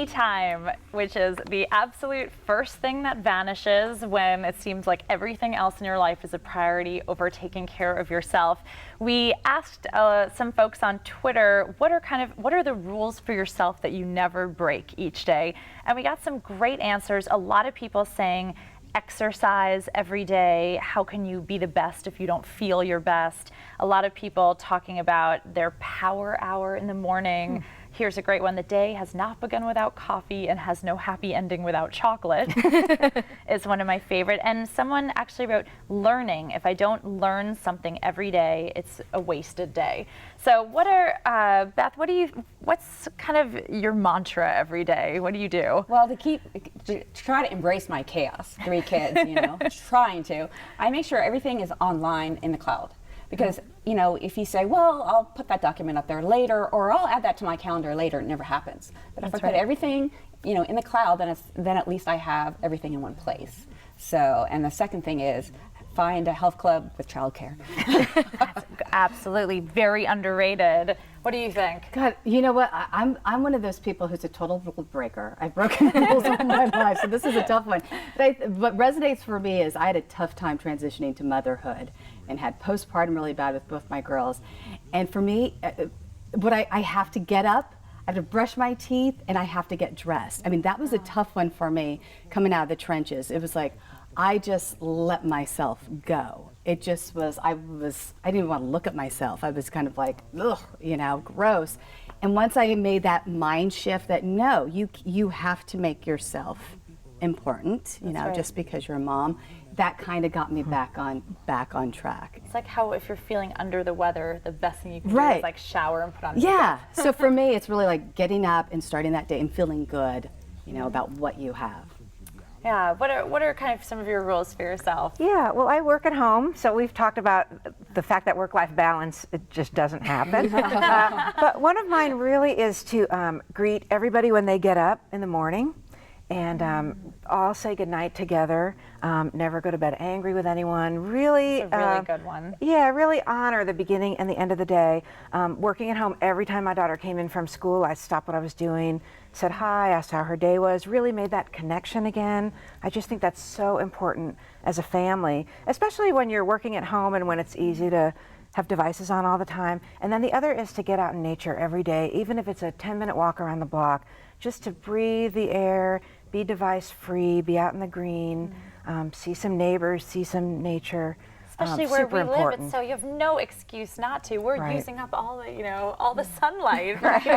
me time, which is the absolute first thing that vanishes when it seems like everything else in your life is a priority over taking care of yourself. We asked some folks on Twitter, what are the rules for yourself that you never break each day? And we got some great answers. A lot of people saying exercise every day. How can you be the best if you don't feel your best? A lot of people talking about their power hour in the morning. Here's a great one. The day has not begun without coffee and has no happy ending without chocolate. Is one of my favorite. And someone actually wrote learning. If I don't learn something every day, it's a wasted day. So what are, Beth, what's kind of your mantra every day? What do you do? Well, to try to embrace my chaos, 3 kids, trying to, I make sure everything is online in the cloud. Because, if you say, well, I'll put that document up there later, or I'll add that to my calendar later, it never happens. But if I put everything, in the cloud, then at least I have everything in one place. So, and the second thing is, find a health club with childcare. Absolutely, very underrated. What do you think? God, you know what? I'm one of those people who's a total rule breaker. I've broken rules all my life, so this is a tough one. But what resonates for me is I had a tough time transitioning to motherhood and had postpartum really bad with both my girls. And for me, I have to get up, I have to brush my teeth, and I have to get dressed. I mean, that was a tough one for me coming out of the trenches. It was like, I just let myself go. It just was, I didn't even want to look at myself. I was kind of like, ugh, gross. And once I made that mind shift that no, you have to make yourself important, just because you're a mom, that kind of got me back on track. It's like how if you're feeling under the weather, the best thing you can do is like shower and put on makeup. Yeah, so for me, it's really like getting up and starting that day and feeling good, about what you have. Yeah, what are kind of some of your rules for yourself? Yeah, well, I work at home, so we've talked about the fact that work-life balance, it just doesn't happen. But one of mine really is to greet everybody when they get up in the morning, and all say goodnight together. Never go to bed angry with anyone. Really, it's a really good one. Yeah, really honor the beginning and the end of the day. Working at home, every time my daughter came in from school, I stopped what I was doing, said hi, asked how her day was, really made that connection again. I just think that's so important as a family, especially when you're working at home and when it's easy to have devices on all the time. And then the other is to get out in nature every day, even if it's a 10-minute walk around the block, just to breathe the air, be device free, be out in the green, see some neighbors, see some nature. Especially where we live, it's so you have no excuse not to. We're using up all the, all the sunlight. Right. You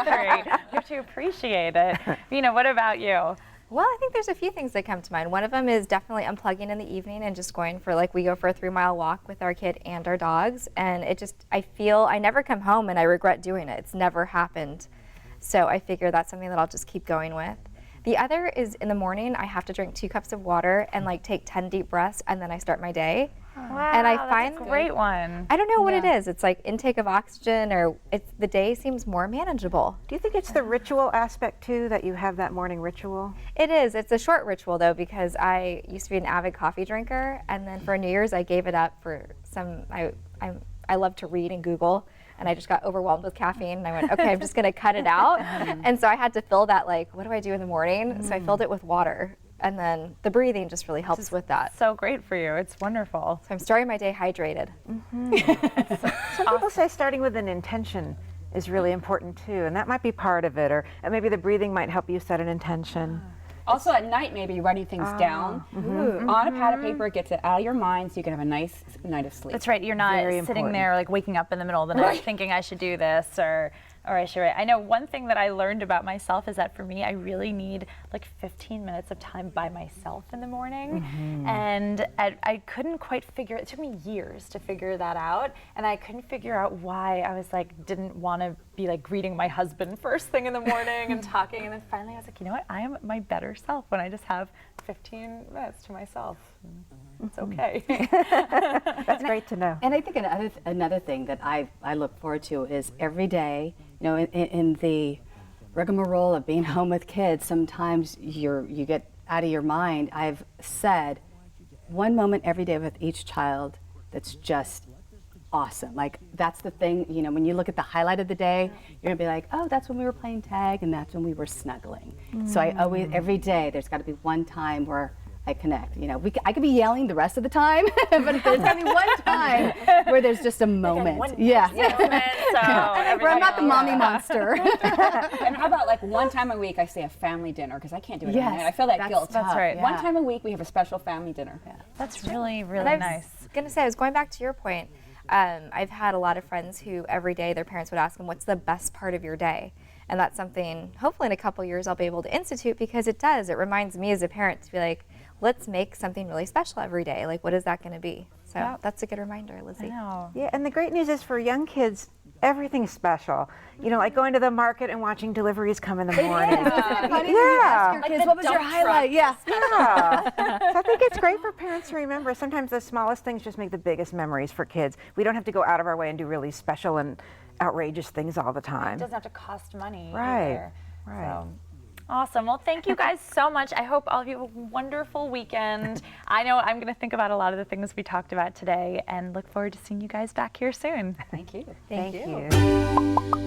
have to appreciate it. Veena, what about you? Well, I think there's a few things that come to mind. One of them is definitely unplugging in the evening and just going for, we go for a 3-mile walk with our kid and our dogs. And I feel I never come home and I regret doing it. It's never happened. So I figure that's something that I'll just keep going with. The other is in the morning, I have to drink 2 cups of water and take 10 deep breaths, and then I start my day. Wow, and I find that's a great one. I don't know what it is. It's like intake of oxygen, or the day seems more manageable. Do you think it's the ritual aspect too, that you have that morning ritual? It is. It's a short ritual though, because I used to be an avid coffee drinker, and then for New Year's I gave it up for I love to read and Google, and I just got overwhelmed with caffeine, and I went, okay, I'm just gonna cut it out. And so I had to fill that, what do I do in the morning? So I filled it with water. And then the breathing just really helps with that. So great for you. It's wonderful. So I'm starting my day hydrated. Some people say starting with an intention is really important too, and that might be part of it, or maybe the breathing might help you set an intention. Also at night, maybe writing things down on a pad of paper, gets it out of your mind so you can have a nice night of sleep. That's right. You're not sitting there waking up in the middle of the night thinking I should do this or I should write. I know one thing that I learned about myself is that for me, I really need 15 minutes of time by myself in the morning. And I couldn't quite it took me years to figure that out. And I couldn't figure out why I was didn't want to be greeting my husband first thing in the morning and talking. And then finally I was like, you know what? I am my better self when I just have 15 minutes to myself. It's okay. That's great to know. And I think another thing that I look forward to is every day, in the rigmarole of being home with kids, sometimes you get out of your mind. I've said one moment every day with each child that's just awesome. Like that's the thing, you know, when you look at the highlight of the day, you're gonna be like, oh, that's when we were playing tag and that's when we were snuggling. So I always, every day, there's gotta be one time where I connect. You know, I could be yelling the rest of the time, but there's gotta be one time where there's just a moment. Yeah. Where I'm not the mommy monster. And how about like one time a week I say a family dinner, because I can't do it every night. I feel that guilt. That's right. One time a week we have a special family dinner. That's really, really And I nice. was gonna say, I was going back to your point. I've had a lot of friends who every day their parents would ask them, what's the best part of your day? And that's something, hopefully in a couple years I'll be able to institute, because it does. It reminds me as a parent to be like, let's make something really special every day. Like, what is that gonna be? So that's a good reminder, Lizzie. I know. Yeah, and the great news is for young kids, everything's special. You know, like going to the market and watching deliveries come in the morning. Funny when you ask your kids, what was your highlight? Yeah. Yeah. So I think it's great for parents to remember. Sometimes the smallest things just make the biggest memories for kids. We don't have to go out of our way and do really special and outrageous things all the It time. doesn't have to cost money. Right, Either. right. So. Awesome. Well, thank you guys so much. I hope all of you have a wonderful weekend. I know I'm going to think about a lot of the things we talked about today and look forward to seeing you guys back here soon. Thank you. Thank you.